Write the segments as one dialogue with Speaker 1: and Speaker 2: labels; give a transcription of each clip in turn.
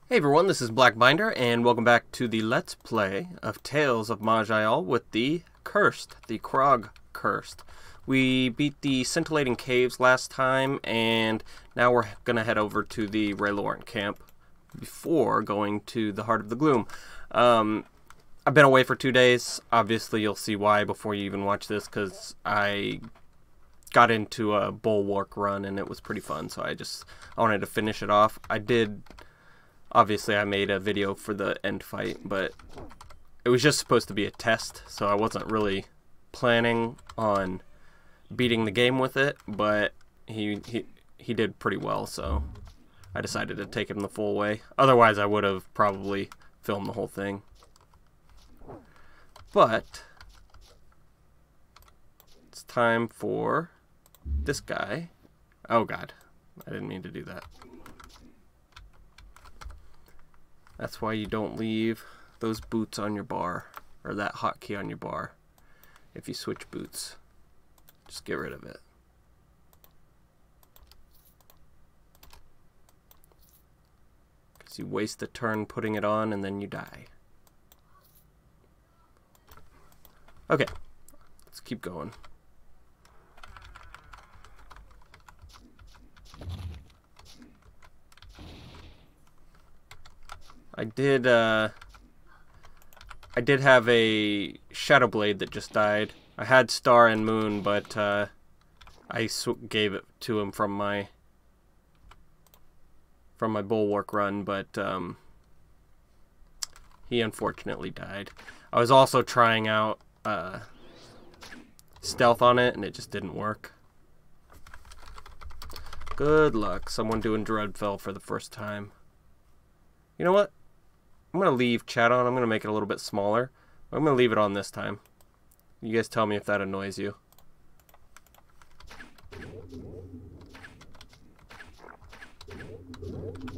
Speaker 1: Hey everyone, this is Blackbinder, and welcome back to the Let's Play of Tales of Maj'eyal with the Cursed, the Krog Cursed. We beat the scintillating caves last time, and now we're going to head over to the Rhaloren Camp before going to the Heart of the Gloom. I've been away for 2 days. Obviously, you'll see why before you even watch this, because I got into a bulwark run, and it was pretty fun, so I wanted to finish it off. Obviously, I made a video for the end fight, but it was just supposed to be a test, so I wasn't really planning on beating the game with it, but he did pretty well, so I decided to take him the full way. Otherwise, I would have probably filmed the whole thing. But it's time for this guy. Oh god, I didn't mean to do that. That's why you don't leave those boots on your bar, or that hotkey on your bar. If you switch boots, just get rid of it. Because you waste a turn putting it on and then you die. Okay, let's keep going. I did have a Shadow Blade that just died. I had Star and Moon, but I gave it to him from my bulwark run, but he unfortunately died. I was also trying out stealth on it, and it just didn't work. Good luck. Someone doing Dreadfell for the first time. You know what? I'm going to leave chat on. I'm going to make it a little bit smaller. I'm going to leave it on this time. You guys tell me if that annoys you.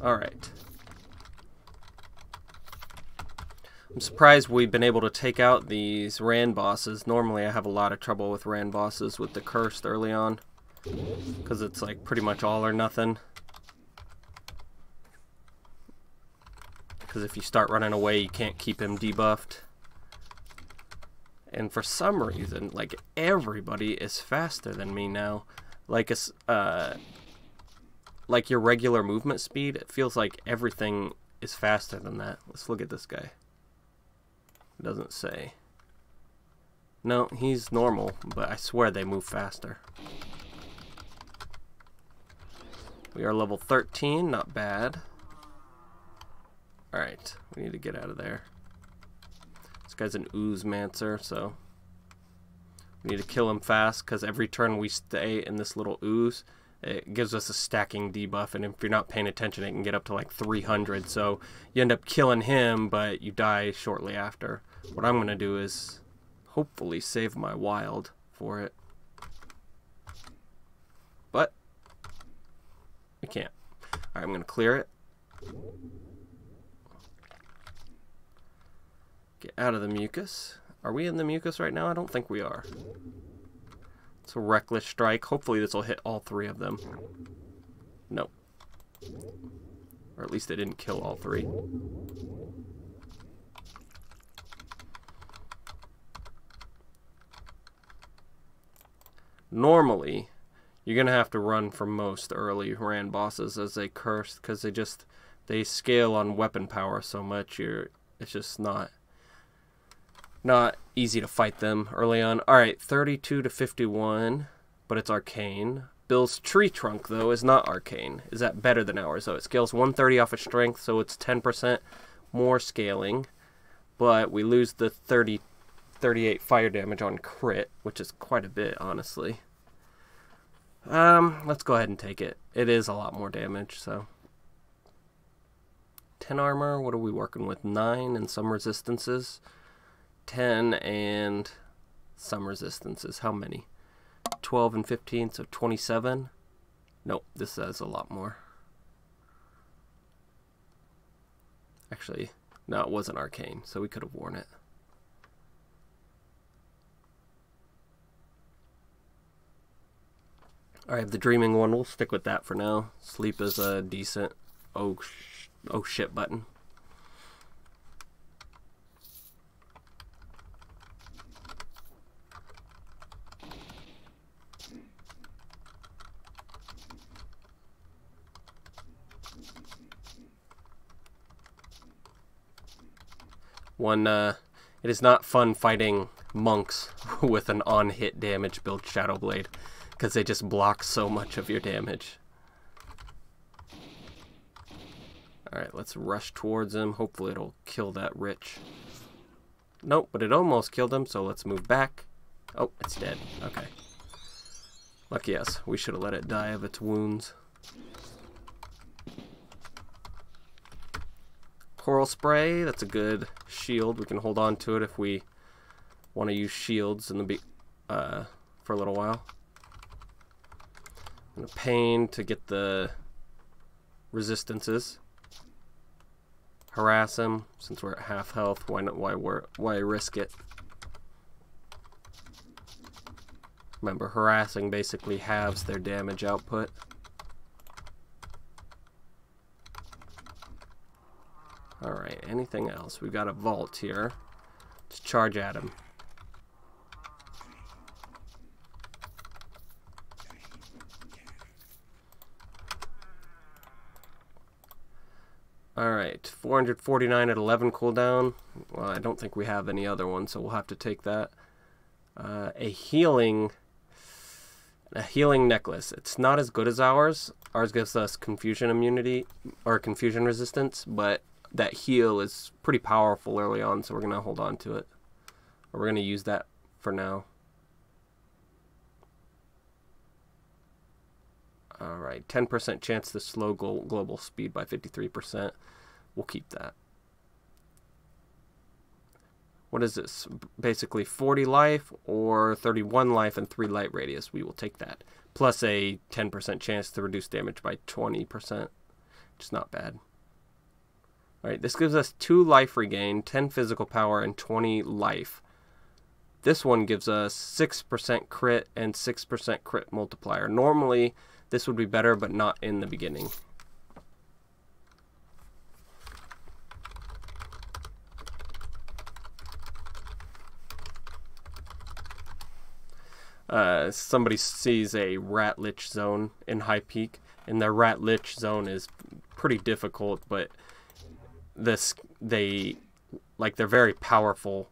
Speaker 1: Alright. I'm surprised we've been able to take out these Rand bosses. Normally I have a lot of trouble with Rand bosses with the Cursed early on, because it's like pretty much all or nothing. Because if you start running away, you can't keep him debuffed. And for some reason, like, everybody is faster than me now. Like your regular movement speed, it feels like everything is faster than that. Let's look at this guy. It doesn't say. No, he's normal, but I swear they move faster. We are level 13, not bad. Alright, we need to get out of there. This guy's an ooze-mancer, so we need to kill him fast, because every turn we stay in this little ooze, it gives us a stacking debuff, and if you're not paying attention, it can get up to like 300, so you end up killing him, but you die shortly after. What I'm going to do is hopefully save my wild for it. But I can't. Alright, I'm going to clear it. Get out of the mucus. Are we in the mucus right now? I don't think we are. It's a reckless strike. Hopefully this will hit all three of them. Nope. Or at least it didn't kill all three. Normally, you're going to have to run from most early Rand bosses as they curse, because they scale on weapon power so much, it's just not easy to fight them early on. Alright, 32 to 51, but it's arcane. Bill's tree trunk, though, is not arcane. Is that better than ours, though? It scales 130 off of strength, so it's 10% more scaling. But we lose the 38 fire damage on crit, which is quite a bit, honestly. Let's go ahead and take it. It is a lot more damage, so. 10 armor, what are we working with? 9 and some resistances. 10 and some resistances. How many? 12 and 15, so 27. Nope, this says a lot more. Actually, no, it wasn't arcane, so we could have worn it. Alright, the dreaming one, we'll stick with that for now. Sleep is a decent. Oh, oh shit button. It is not fun fighting monks with an on-hit damage build Shadow Blade, because they just block so much of your damage. Alright, let's rush towards him. Hopefully it'll kill that Rich. Nope, but it almost killed him, so let's move back. Oh, it's dead. Okay. Lucky us. We should have let it die of its wounds. Coral Spray, that's a good shield. We can hold on to it if we want to use shields in the for a little while. And a Pain to get the resistances. Harass him since we're at half health. Why risk it? Remember, harassing basically halves their damage output. Alright, anything else? We've got a vault here. Let's charge at him. Alright, 449 at 11 cooldown. Well, I don't think we have any other ones, so we'll have to take that. A healing necklace. It's not as good as ours. Ours gives us confusion immunity, or confusion resistance, but that heal is pretty powerful early on, so we're going to hold on to it. Or we're going to use that for now. Alright, 10% chance to slow global speed by 53%. We'll keep that. What is this? Basically 40 life or 31 life and 3 light radius. We will take that. Plus a 10% chance to reduce damage by 20%. Which is not bad. Alright, this gives us 2 life regain, 10 physical power, and 20 life. This one gives us 6% crit and 6% crit multiplier. Normally, this would be better, but not in the beginning. Somebody sees a Rat Lich zone in High Peak, and their Rat Lich zone is pretty difficult, but they're very powerful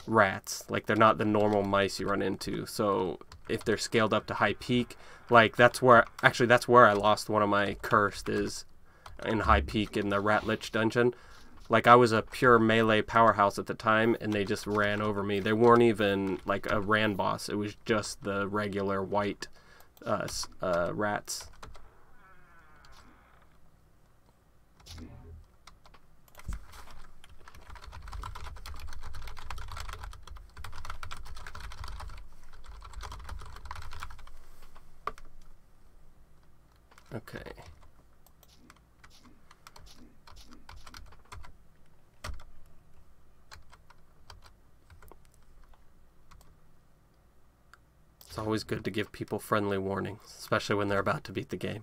Speaker 1: rats. Like, they're not the normal mice you run into. So if they're scaled up to High Peak, like, that's where I lost one of my Cursed, is in High Peak in the Rat Lich dungeon. Like, I was a pure melee powerhouse at the time, and they just ran over me. They weren't even like a Ran boss. It was just the regular white rats. Okay. It's always good to give people friendly warnings, especially when they're about to beat the game.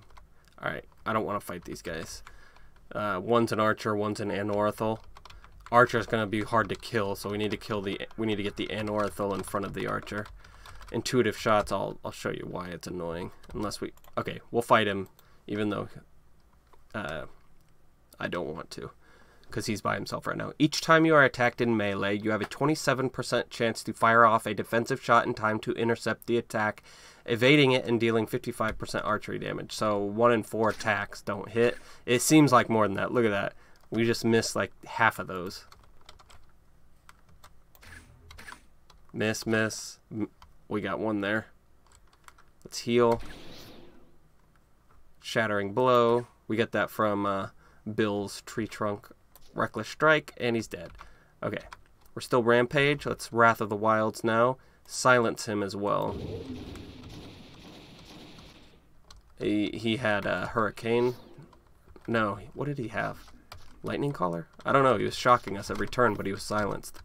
Speaker 1: Alright, I don't want to fight these guys. One's an archer, one's an anorithal. Archer's going to be hard to kill, so we need to get the anorithal in front of the archer. Intuitive shots, I'll show you why it's annoying. Okay, we'll fight him, even though I don't want to, because he's by himself right now. Each time you are attacked in melee, you have a 27% chance to fire off a defensive shot in time to intercept the attack, evading it and dealing 55% archery damage. So 1 in 4 attacks don't hit. It seems like more than that. Look at that. We just missed like half of those. Miss. We got one there. Let's heal. Shattering Blow. We get that from Bill's Tree Trunk Reckless Strike, and he's dead. Okay, we're still Rampage. Let's Wrath of the Wilds now. Silence him as well. He had a Hurricane. No, what did he have? Lightning Caller? I don't know. He was shocking us every turn, but he was silenced.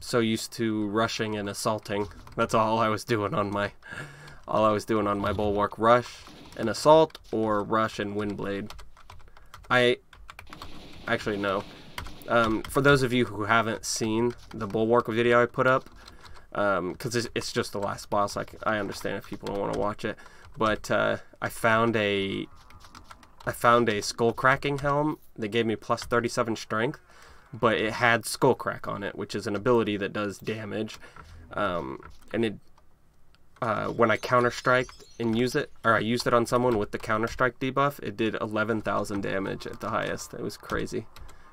Speaker 1: so used to rushing and assaulting. That's all I was doing on my bulwark. Rush and assault, or rush and windblade. I actually no. For those of you who haven't seen the bulwark video I put up, because it's just the last boss, I understand if people don't want to watch it, but I found a skull cracking helm that gave me plus 37 strength, but it had skull crack on it, which is an ability that does damage, and it when I counter-striked and used it, or I used it on someone with the counter-strike debuff, it did 11,000 damage at the highest. It was crazy.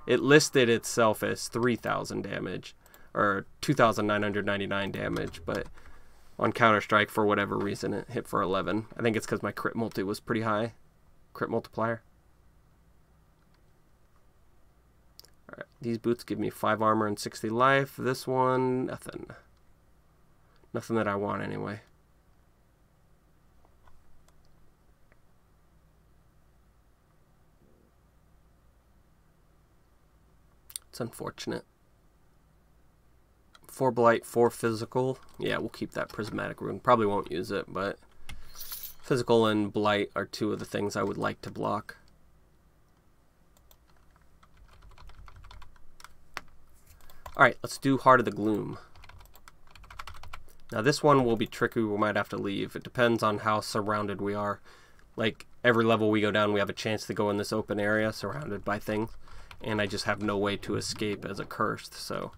Speaker 1: It listed itself as 3,000 damage, or 2,999 damage, but on counter-strike, for whatever reason, it hit for 11. I think it's because my crit multi was pretty high. Crit multiplier. Alright, these boots give me 5 armor and 60 life. This one, nothing. Nothing that I want anyway. It's unfortunate. 4 blight, 4 physical. Yeah, we'll keep that prismatic rune. Probably won't use it, but physical and blight are 2 of the things I would like to block. Alright, let's do Heart of the Gloom. Now this one will be tricky. We might have to leave. It depends on how surrounded we are. Like, every level we go down, we have a chance to go in this open area surrounded by things. And I just have no way to escape as a cursed, so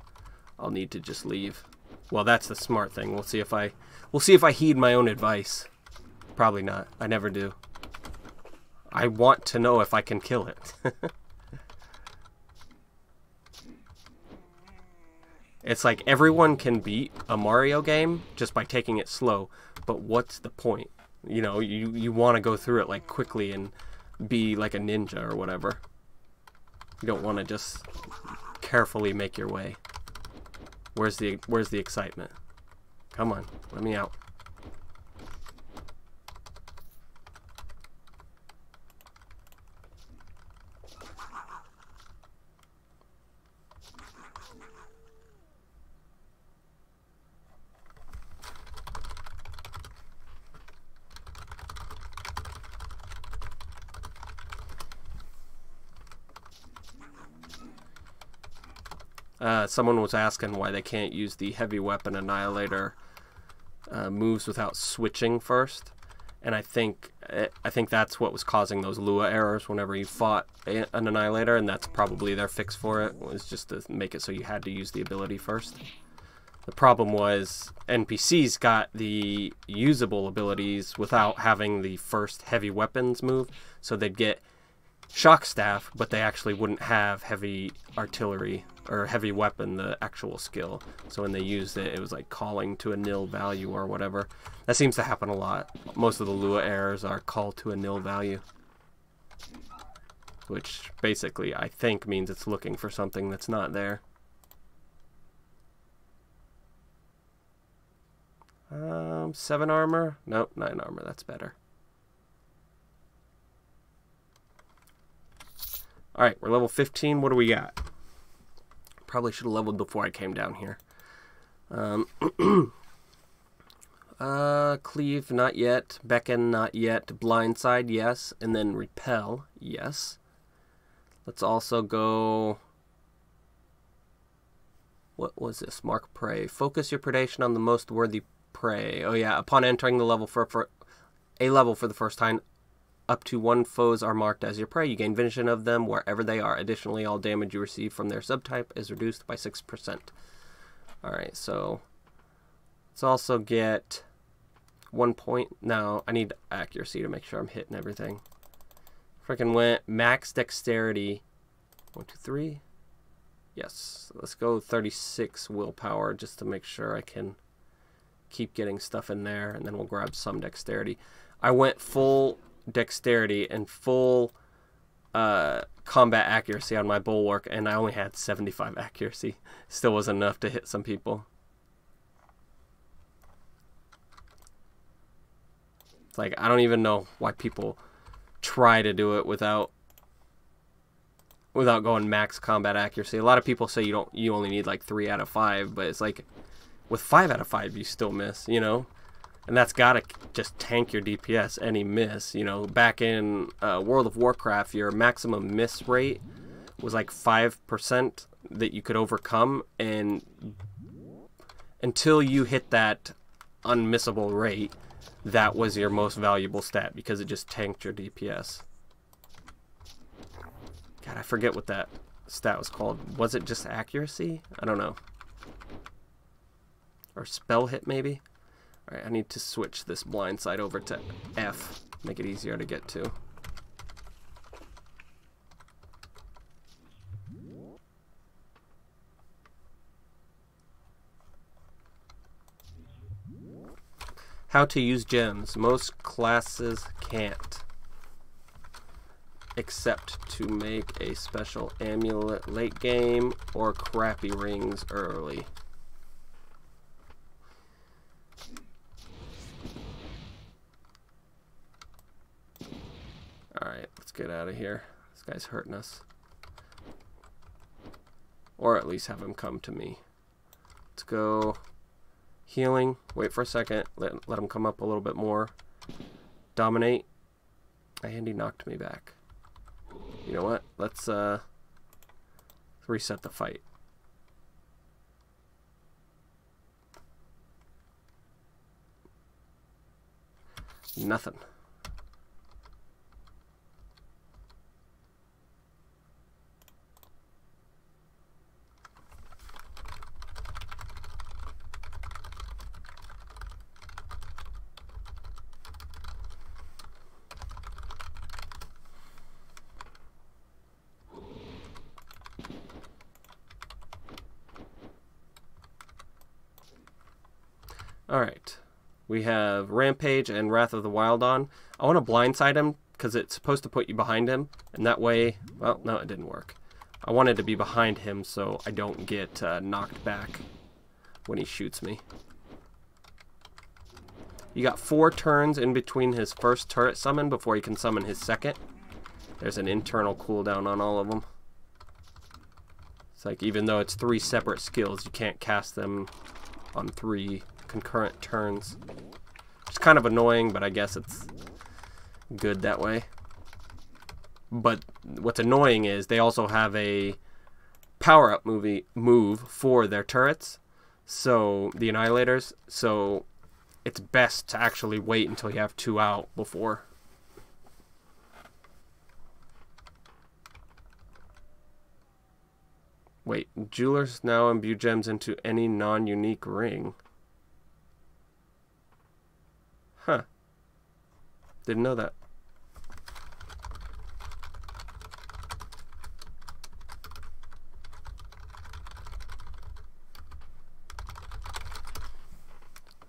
Speaker 1: I'll need to just leave. Well, that's the smart thing. We'll see if I heed my own advice. Probably not. I never do. I want to know if I can kill it. It's like everyone can beat a Mario game just by taking it slow, but what's the point? You know, you want to go through it like quickly and be like a ninja or whatever. You don't want to just carefully make your way. Where's the excitement? Come on, let me out. Someone was asking why they can't use the heavy weapon annihilator moves without switching first, and I think that's what was causing those Lua errors whenever you fought an annihilator, and that's probably their fix for it, was just to make it so you had to use the ability first. The problem was NPCs got the usable abilities without having the first heavy weapons move, so they'd get shock staff, but they actually wouldn't have heavy artillery or heavy weapon, the actual skill. So when they used it, it was like calling to a nil value or whatever. That seems to happen a lot. Most of the Lua errors are call to a nil value, which basically I think means it's looking for something that's not there. 7 armor? Nope, 9 armor. That's better. Alright, we're level 15. What do we got? Probably should have leveled before I came down here. Cleave, not yet. Beckon, not yet. Blindside, yes. And then repel, yes. Let's also go... What was this? Mark prey. Focus your predation on the most worthy prey. Oh yeah, upon entering the level for a level for the first time, up to 1 foes are marked as your prey. You gain vision of them wherever they are. Additionally, all damage you receive from their subtype is reduced by 6%. Alright, so let's also get 1 point. Now, I need accuracy to make sure I'm hitting everything. Freaking went max dexterity. 1, 2, 3. Yes, let's go 36 willpower just to make sure I can keep getting stuff in there, and then we'll grab some dexterity. I went full dexterity and full combat accuracy on my bulwark, and I only had 75 accuracy. Still wasn't enough to hit some people. It's like, I don't even know why people try to do it without without going max combat accuracy. A lot of people say you only need like 3 out of 5, but it's like with 5 out of 5 you still miss, you know? And that's gotta just tank your DPS, any miss. You know, back in World of Warcraft, your maximum miss rate was like 5% that you could overcome, and until you hit that unmissable rate, that was your most valuable stat because it just tanked your DPS. God, I forget what that stat was called. Was it just accuracy? I don't know. Or spell hit, maybe? Alright, I need to switch this blind side over to F. Make it easier to get to. How to use gems. Most classes can't. Except to make a special amulet late game or crappy rings early. Alright, let's get out of here. This guy's hurting us. Or at least have him come to me. Let's go healing. Wait for a second. Let him come up a little bit more. Dominate. And he knocked me back. You know what? Let's reset the fight. Nothing. Alright, we have Rampage and Wrath of the Wild on. I want to blindside him because it's supposed to put you behind him, and that way, well, no, it didn't work. I wanted to be behind him so I don't get knocked back when he shoots me. You got 4 turns in between his first turret summon before he can summon his second. There's an internal cooldown on all of them. It's like even though it's 3 separate skills, you can't cast them on 3 concurrent turns. It's kind of annoying, but I guess it's good that way. But what's annoying is they also have a power-up move for their turrets, so the Annihilators, so it's best to actually wait until you have 2 out before. Wait, jewelers now imbue gems into any non-unique ring. Huh. Didn't know that.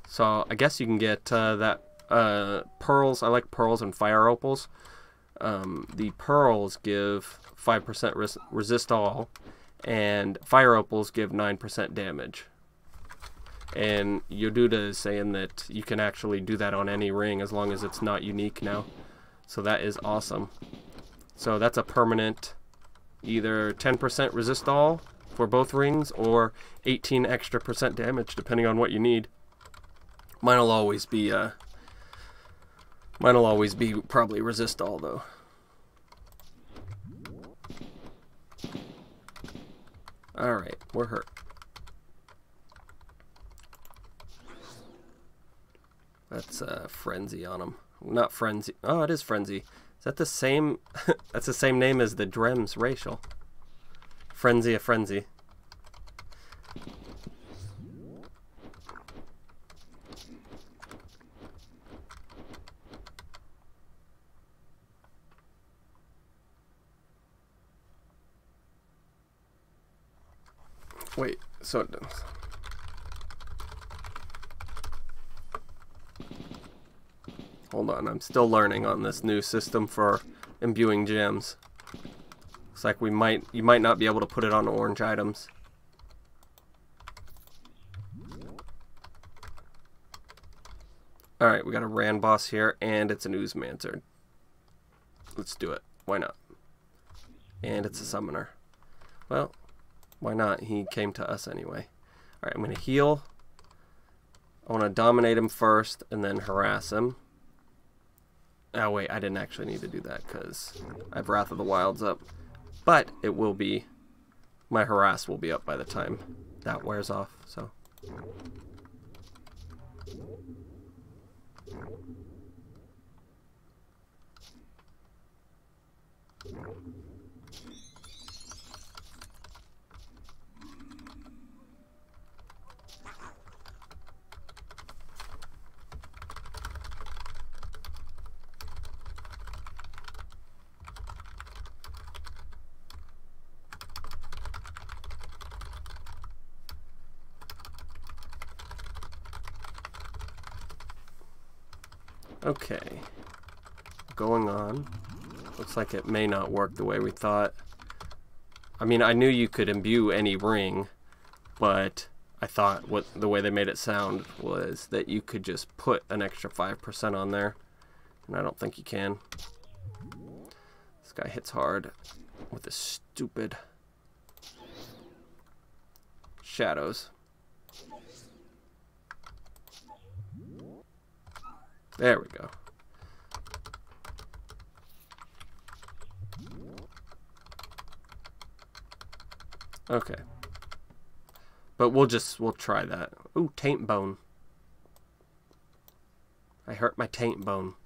Speaker 1: So I guess you can get that pearls. I like pearls and fire opals. The pearls give 5% resist all, and fire opals give 9% damage. And Yoduda is saying that you can actually do that on any ring as long as it's not unique now. So that is awesome. So that's a permanent, either 10% resist all for both rings or 18 extra % damage depending on what you need. Mine'll always be probably resist all though. Alright, we're hurt. That's Frenzy on him. Not Frenzy. Oh, it is Frenzy. Is that the same? That's the same name as the Drems racial. Frenzy a Frenzy. Wait, so it does. Hold on, I'm still learning on this new system for imbuing gems. Looks like you might not be able to put it on orange items. Alright, we got a Ran boss here, and it's an Oozmancer. Let's do it. Why not? And it's a summoner. Well, why not? He came to us anyway. Alright, I'm going to heal. I want to dominate him first and then harass him. Oh wait, I didn't actually need to do that because I have Wrath of the Wilds up. But it will be, my harass will be up by the time that wears off, so. Okay, going on. Looks like it may not work the way we thought. I mean, I knew you could imbue any ring, but I thought the way they made it sound was that you could just put an extra 5% on there, and I don't think you can. This guy hits hard with his stupid shadows. There we go. Okay. But we'll try that. Ooh, taint bone. I hurt my taint bone.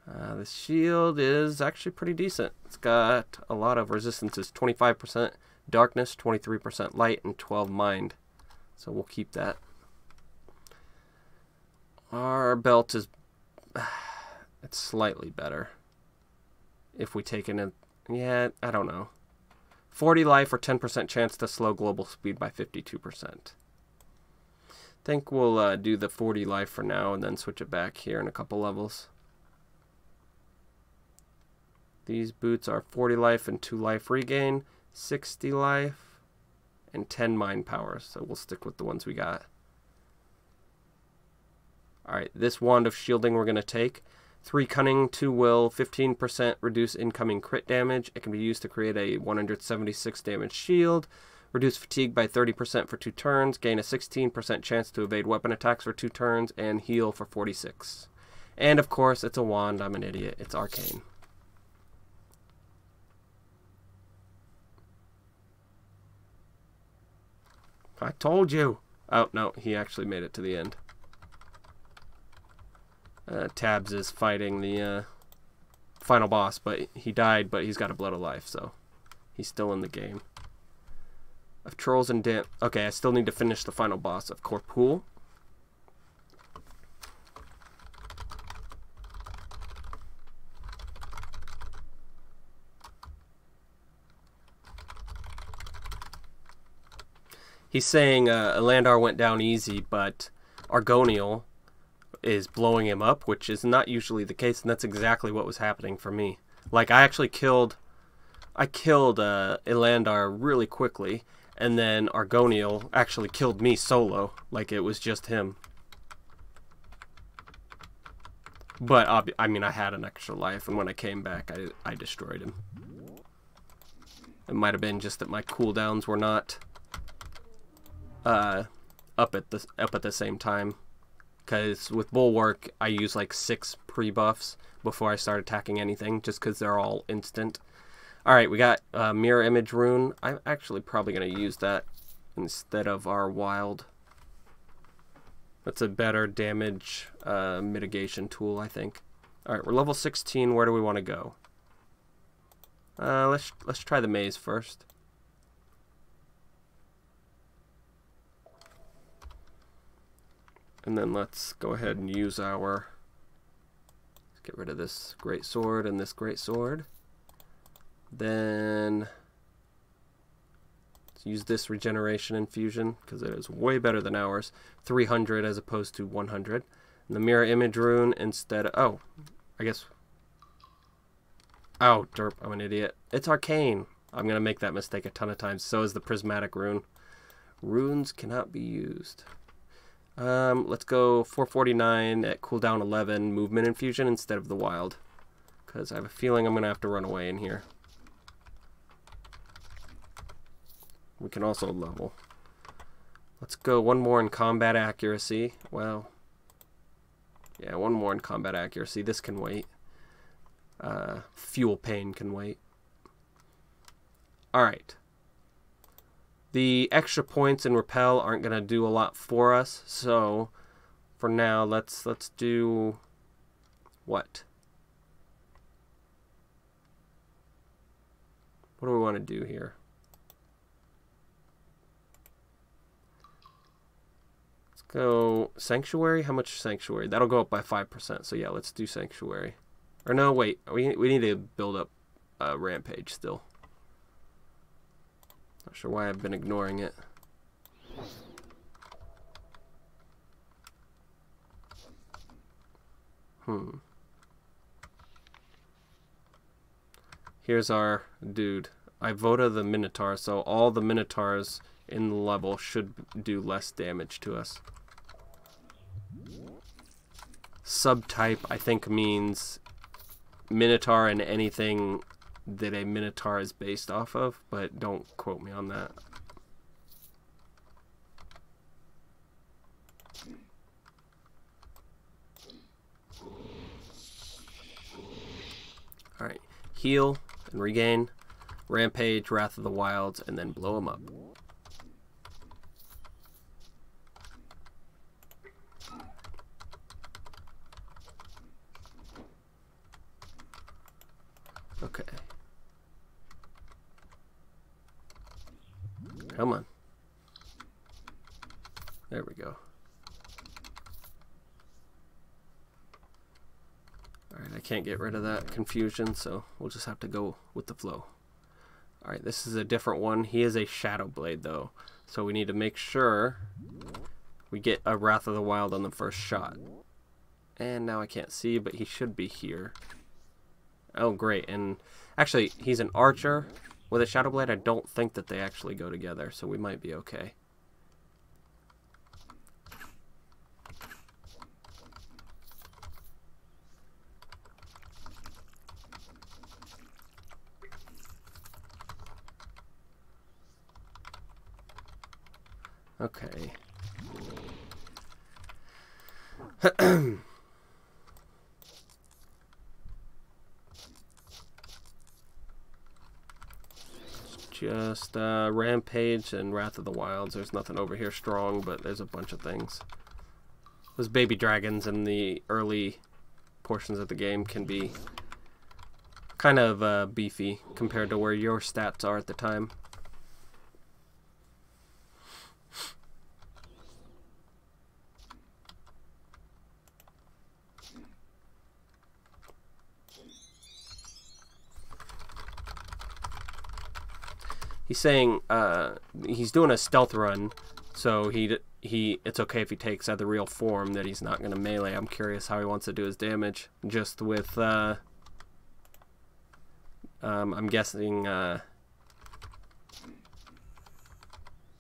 Speaker 1: The shield is actually pretty decent. It's got a lot of resistances. 25% darkness, 23% light, and 12 mind. So we'll keep that. Our belt is, it's slightly better. If we take it in, yeah, I don't know. 40 life or 10% chance to slow global speed by 52%. Think we'll do the 40 life for now and then switch it back here in a couple levels. These boots are 40 life and 2 life regain, 60 life, and 10 mind power. So we'll stick with the ones we got. Alright, this wand of shielding we're going to take. 3 cunning, 2 will, 15% reduce incoming crit damage. It can be used to create a 176 damage shield. Reduce fatigue by 30% for 2 turns. Gain a 16% chance to evade weapon attacks for 2 turns. And heal for 46. And of course, it's a wand. I'm an idiot. It's arcane. I told you. Oh, no, he actually made it to the end. Tabs is fighting the final boss, but he died, but he's got a blood of life, so he's still in the game. Of Trolls and Damp. Okay, I still need to finish the final boss of Corpool. He's saying Elandar went down easy, but Argonial is blowing him up, which is not usually the case, and that's exactly what was happening for me. Like, I killed Elandar really quickly, and then Argonial actually killed me solo, like it was just him. But, I mean, I had an extra life, and when I came back, I destroyed him. It might have been just that my cooldowns were not up at the same time. Because with Bulwark, I use like 6 pre-buffs before I start attacking anything, just because they're all instant. Alright, we got Mirror Image Rune. I'm actually probably going to use that instead of our Wild. That's a better damage mitigation tool, I think. Alright, we're level 16. Where do we want to go? Let's try the maze first. And then let's go ahead and use our... Let's get rid of this great sword and this great sword. Then let's use this regeneration infusion because it is way better than ours. 300 as opposed to 100. And the mirror image rune instead of... Oh, I guess... Oh, derp, I'm an idiot. It's arcane. I'm going to make that mistake a ton of times. So is the prismatic rune. Runes cannot be used. Let's go 449 at cooldown 11 movement infusion instead of the wild. because I have a feeling I'm going to have to run away in here. We can also level. Let's go one more in combat accuracy. Well, yeah, one more in combat accuracy. This can wait. Fuel pain can wait. Alright. The extra points in repel aren't going to do a lot for us, so for now let's do what? What do we want to do here? Let's go Sanctuary. How much Sanctuary? That'll go up by 5%. So yeah, let's do Sanctuary. Or no, wait. We need to build up Rampage still. Not sure why I've been ignoring it. Here's our dude. Ivota the Minotaur, so all the Minotaurs in the level should do less damage to us. Subtype, I think, means Minotaur and anything that a Minotaur is based off of, but don't quote me on that. Alright, heal and regain, Rampage, Wrath of the Wilds, and then blow them up. Okay. Come on. There we go. Alright, I can't get rid of that confusion, so we'll just have to go with the flow. Alright, this is a different one. He is a Shadow Blade, though, so we need to make sure we get a Wrath of the Wild on the first shot. And now I can't see, but he should be here. Oh, great. And actually, he's an archer with a Shadow Blade. I don't think that they actually go together, so we might be okay. Okay. Just Rampage and Wrath of the Wilds. There's nothing over here strong, but there's a bunch of things. Those baby dragons in the early portions of the game can be kind of beefy compared to where your stats are at the time. He's saying he's doing a stealth run, so it's okay if he takes the real form, that he's not going to melee. I'm curious how he wants to do his damage. Just with, I'm guessing,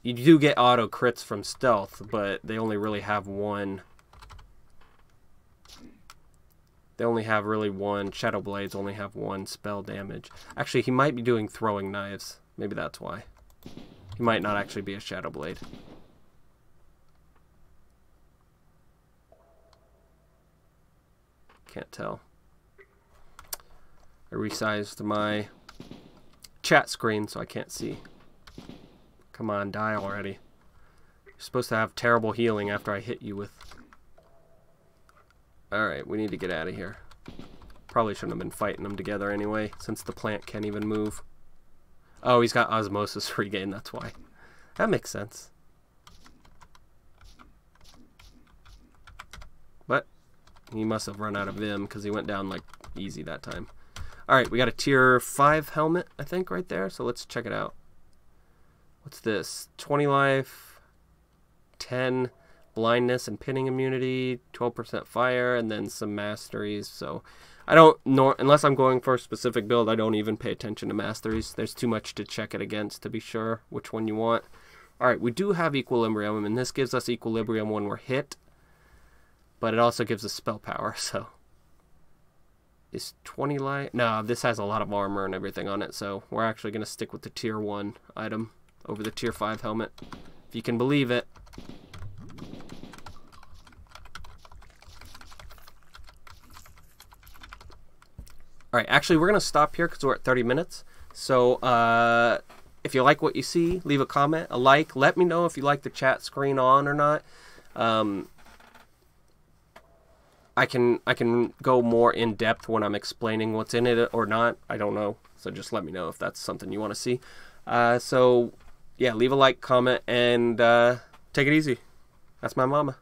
Speaker 1: you do get auto crits from stealth, but they only really have one. They only have really one. Shadow Blades only have one spell damage. Actually, he might be doing throwing knives. Maybe that's why. He might not actually be a Shadow Blade. Can't tell. I resized my chat screen so I can't see. Come on, die already. You're supposed to have terrible healing after I hit you with... Alright, we need to get out of here. Probably shouldn't have been fighting them together anyway, since the plant can't even move. Oh, he's got Osmosis regain, that's why. That makes sense. But he must have run out of Vim, because he went down, like, easy that time. Alright, we got a tier 5 helmet, I think, right there, so let's check it out. What's this? 20 life, 10 blindness and pinning immunity, 12% fire, and then some masteries, so... I don't know, unless I'm going for a specific build, I don't even pay attention to masteries. There's too much to check it against to be sure which one you want. Alright, we do have Equilibrium, and this gives us Equilibrium when we're hit, but it also gives us spell power, so... Is 20 light? No, this has a lot of armor and everything on it, so we're actually going to stick with the tier 1 item over the tier 5 helmet, if you can believe it. Alright, actually we're going to stop here because we're at 30 minutes. So, if you like what you see, leave a comment, a like. Let me know if you like the chat screen on or not. I can go more in depth when I'm explaining what's in it or not. I don't know. So just let me know if that's something you want to see. So, yeah, leave a like, comment, and take it easy. That's my mama.